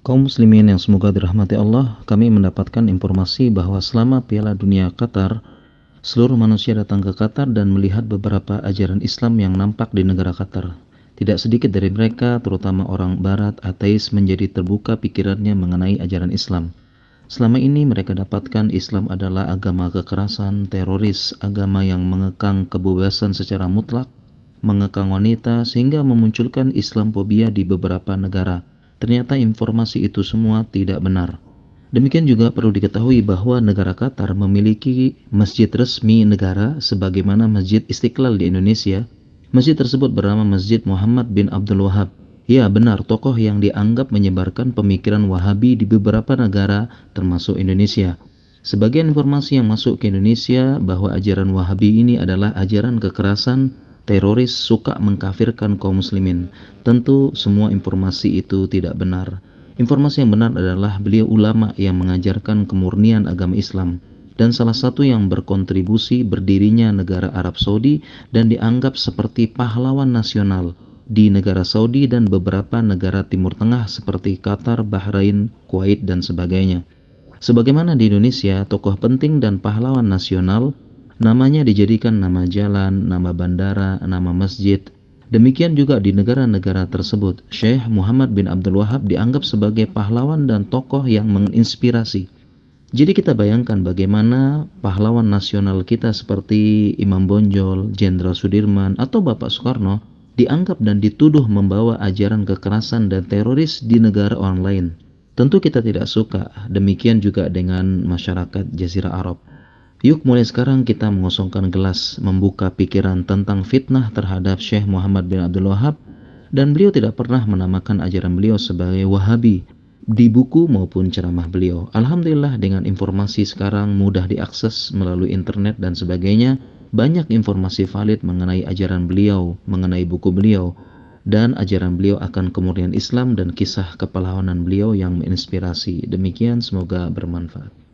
Kaum muslimin yang semoga dirahmati Allah, kami mendapatkan informasi bahwa selama Piala Dunia Qatar, seluruh manusia datang ke Qatar dan melihat beberapa ajaran Islam yang nampak di negara Qatar. Tidak sedikit dari mereka, terutama orang barat, ateis, menjadi terbuka pikirannya mengenai ajaran Islam. Selama ini mereka dapatkan Islam adalah agama kekerasan, teroris, agama yang mengekang kebebasan secara mutlak, mengekang wanita, sehingga memunculkan Islamfobia di beberapa negara. Ternyata informasi itu semua tidak benar. Demikian juga perlu diketahui bahwa negara Qatar memiliki masjid resmi negara sebagaimana Masjid Istiqlal di Indonesia. Masjid tersebut bernama Masjid Muhammad bin Abdul Wahab. Ya benar, tokoh yang dianggap menyebarkan pemikiran Wahabi di beberapa negara termasuk Indonesia. Sebagian informasi yang masuk ke Indonesia bahwa ajaran Wahabi ini adalah ajaran kekerasan, teroris, suka mengkafirkan kaum muslimin. Tentu semua informasi itu tidak benar. Informasi yang benar adalah beliau ulama yang mengajarkan kemurnian agama Islam dan salah satu yang berkontribusi berdirinya negara Arab Saudi dan dianggap seperti pahlawan nasional di negara Saudi dan beberapa negara Timur Tengah seperti Qatar, Bahrain, Kuwait, dan sebagainya. Sebagaimana di Indonesia, tokoh penting dan pahlawan nasional namanya dijadikan nama jalan, nama bandara, nama masjid. Demikian juga di negara-negara tersebut, Syekh Muhammad bin Abdul Wahab dianggap sebagai pahlawan dan tokoh yang menginspirasi. Jadi kita bayangkan bagaimana pahlawan nasional kita seperti Imam Bonjol, Jenderal Sudirman, atau Bapak Soekarno dianggap dan dituduh membawa ajaran kekerasan dan teroris di negara orang lain. Tentu kita tidak suka, demikian juga dengan masyarakat Jazirah Arab. Yuk mulai sekarang kita mengosongkan gelas, membuka pikiran tentang fitnah terhadap Syekh Muhammad bin Abdul Wahab, dan beliau tidak pernah menamakan ajaran beliau sebagai Wahabi di buku maupun ceramah beliau. Alhamdulillah dengan informasi sekarang mudah diakses melalui internet dan sebagainya, banyak informasi valid mengenai ajaran beliau, mengenai buku beliau, dan ajaran beliau akan kemurnian Islam dan kisah kepahlawanan beliau yang menginspirasi. Demikian, semoga bermanfaat.